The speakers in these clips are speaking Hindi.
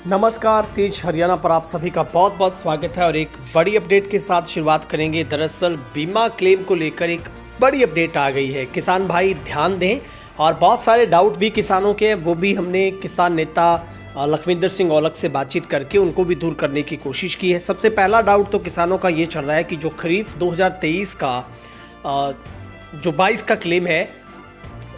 नमस्कार, तेज हरियाणा पर आप सभी का बहुत बहुत स्वागत है और एक बड़ी अपडेट के साथ शुरुआत करेंगे। दरअसल बीमा क्लेम को लेकर एक बड़ी अपडेट आ गई है। किसान भाई ध्यान दें, और बहुत सारे डाउट भी किसानों के, वो भी हमने किसान नेता लखविंदर सिंह औलख से बातचीत करके उनको भी दूर करने की कोशिश की है। सबसे पहला डाउट तो किसानों का ये चल रहा है कि जो खरीफ 2023 का जो 22 का क्लेम है,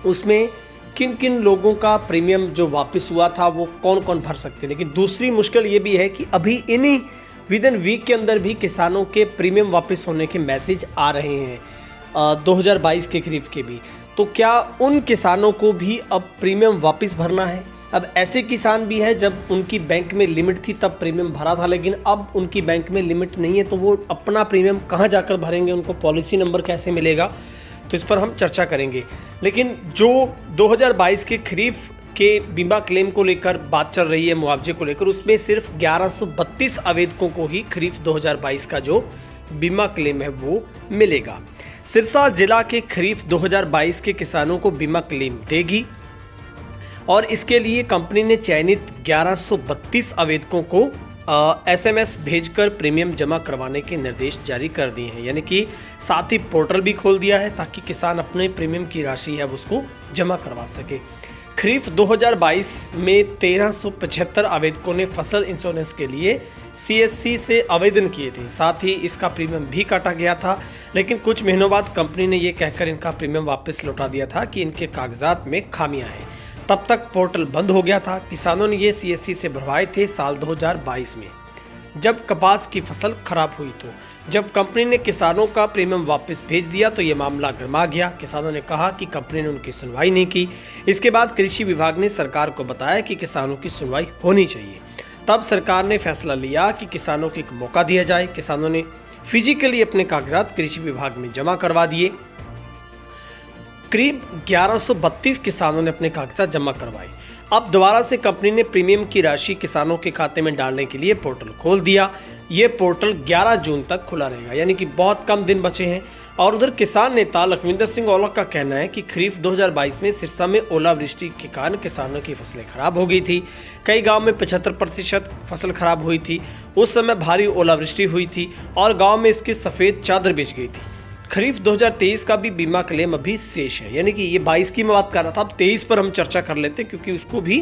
उसमें किन किन लोगों का प्रीमियम जो वापस हुआ था वो कौन कौन भर सकते हैं। लेकिन दूसरी मुश्किल ये भी है कि अभी इन्हीं विद इन वीक के अंदर भी किसानों के प्रीमियम वापस होने के मैसेज आ रहे हैं 2022 के खरीफ के भी। तो क्या उन किसानों को भी अब प्रीमियम वापस भरना है? अब ऐसे किसान भी है जब उनकी बैंक में लिमिट थी तब प्रीमियम भरा था, लेकिन अब उनकी बैंक में लिमिट नहीं है, तो वो अपना प्रीमियम कहाँ जाकर भरेंगे? उनको पॉलिसी नंबर कैसे मिलेगा? तो इस पर हम चर्चा करेंगे। लेकिन जो 2022 के खरीफ के बीमा क्लेम को लेकर बात चल रही है, मुआवजे को लेकर, उसमें सिर्फ 1132 आवेदकों को ही खरीफ 2022 का जो बीमा क्लेम है वो मिलेगा। सिरसा जिला के खरीफ 2022 के किसानों को बीमा क्लेम देगी और इसके लिए कंपनी ने चयनित 1132 आवेदकों को SMS भेजकर प्रीमियम जमा करवाने के निर्देश जारी कर दिए हैं। यानी कि साथ ही पोर्टल भी खोल दिया है ताकि किसान अपने प्रीमियम की राशि है उसको जमा करवा सके। खरीफ 2022 में 1375 आवेदकों ने फसल इंश्योरेंस के लिए CSC से आवेदन किए थे। साथ ही इसका प्रीमियम भी काटा गया था, लेकिन कुछ महीनों बाद कंपनी ने यह कहकर इनका प्रीमियम वापस लौटा दिया था कि इनके कागजात में खामियां हैं। तब तक पोर्टल बंद हो गया था। किसानों ने ये CSC से भरवाए थे साल 2022 में, जब कपास की फसल खराब हुई। तो जब कंपनी ने किसानों का प्रीमियम वापस भेज दिया तो ये मामला गर्मा गया। किसानों ने कहा कि कंपनी ने उनकी सुनवाई नहीं की। इसके बाद कृषि विभाग ने सरकार को बताया कि किसानों की सुनवाई होनी चाहिए। तब सरकार ने फैसला लिया कि किसानों को एक मौका दिया जाए। किसानों ने फिजिकली अपने कागजात कृषि विभाग में जमा करवा दिए। करीब 1132 किसानों ने अपने कागजात जमा करवाए। अब दोबारा से कंपनी ने प्रीमियम की राशि किसानों के खाते में डालने के लिए पोर्टल खोल दिया। ये पोर्टल 11 जून तक खुला रहेगा, यानी कि बहुत कम दिन बचे हैं। और उधर किसान नेता लखविंदर सिंह औलख का कहना है कि खरीफ 2022 में सिरसा में ओलावृष्टि के कारण किसानों की फसलें खराब हो गई थी। कई गाँव में 75% फसल खराब हुई थी। उस समय भारी ओलावृष्टि हुई थी और गाँव में इसकी सफ़ेद चादर बिछ गई थी। खरीफ 2023 का भी बीमा क्लेम अभी शेष है, यानी कि ये 22 की मैं बात कर रहा था। अब 23 पर हम चर्चा कर लेते हैं क्योंकि उसको भी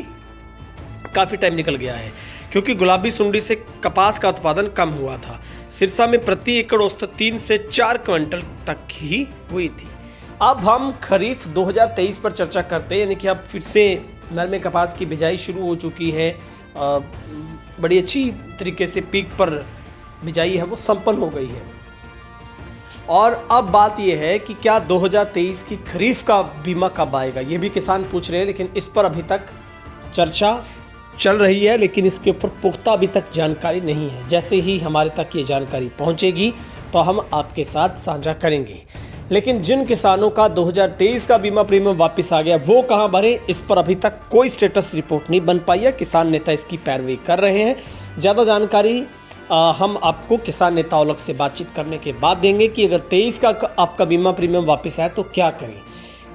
काफ़ी टाइम निकल गया है, क्योंकि गुलाबी सुंडी से कपास का उत्पादन कम हुआ था। सिरसा में प्रति एकड़ औसत 3 से 4 क्विंटल तक ही हुई थी। अब हम खरीफ 2023 पर चर्चा करते हैं, यानी कि अब फिर से नर में कपास की बिजाई शुरू हो चुकी है। बड़ी अच्छी तरीके से पीक पर बिजाई है वो संपन्न हो गई है। और अब बात यह है कि क्या 2023 की खरीफ का बीमा कब आएगा, ये भी किसान पूछ रहे हैं। लेकिन इस पर अभी तक चर्चा चल रही है, लेकिन इसके ऊपर पुख्ता अभी तक जानकारी नहीं है। जैसे ही हमारे तक ये जानकारी पहुंचेगी तो हम आपके साथ साझा करेंगे। लेकिन जिन किसानों का 2023 का बीमा प्रीमियम वापस आ गया वो कहां भरे, इस पर अभी तक कोई स्टेटस रिपोर्ट नहीं बन पाई है। किसान नेता इसकी पैरवी कर रहे हैं। ज़्यादा जानकारी हम आपको किसान नेता औलख से बातचीत करने के बाद देंगे कि अगर 23 का आपका बीमा प्रीमियम वापस आए तो क्या करें,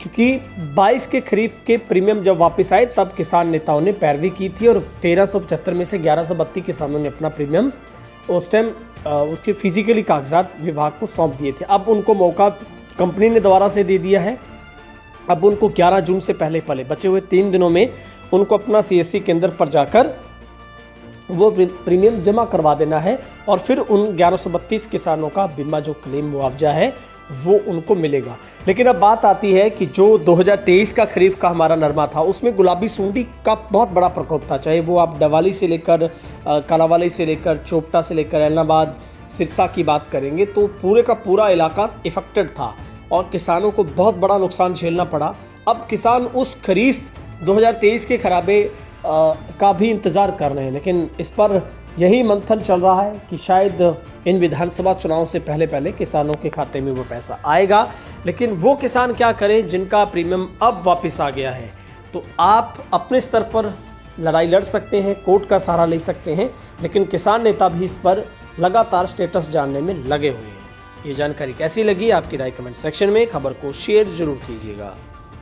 क्योंकि 22 के खरीफ के प्रीमियम जब वापस आए तब किसान नेताओं ने पैरवी की थी और 1375 में से 1132 किसानों ने अपना प्रीमियम उस टाइम उसके फिजिकली कागजात विभाग को सौंप दिए थे। अब उनको मौका कंपनी ने दोबारा से दे दिया है। अब उनको 11 जून से पहले बचे हुए 3 दिनों में उनको अपना CSC केंद्र पर जाकर वो प्रीमियम जमा करवा देना है और फिर उन 1132 किसानों का बीमा जो क्लेम मुआवजा है वो उनको मिलेगा। लेकिन अब बात आती है कि जो 2023 का खरीफ का हमारा नरमा था उसमें गुलाबी सूंडी का बहुत बड़ा प्रकोप था। चाहे वो आप डवाली से लेकर कालावाली से लेकर चोपटा से लेकर ऐलनाबाद सिरसा की बात करेंगे तो पूरे का पूरा इलाका इफेक्टेड था और किसानों को बहुत बड़ा नुकसान झेलना पड़ा। अब किसान उस खरीफ 2023 के खराबे का भी इंतज़ार कर रहे हैं, लेकिन इस पर यही मंथन चल रहा है कि शायद इन विधानसभा चुनाव से पहले किसानों के खाते में वो पैसा आएगा। लेकिन वो किसान क्या करें जिनका प्रीमियम अब वापस आ गया है? तो आप अपने स्तर पर लड़ाई लड़ सकते हैं, कोर्ट का सहारा ले सकते हैं, लेकिन किसान नेता भी इस पर लगातार स्टेटस जानने में लगे हुए हैं। ये जानकारी कैसी लगी आपकी राय कमेंट सेक्शन में, खबर को शेयर जरूर कीजिएगा।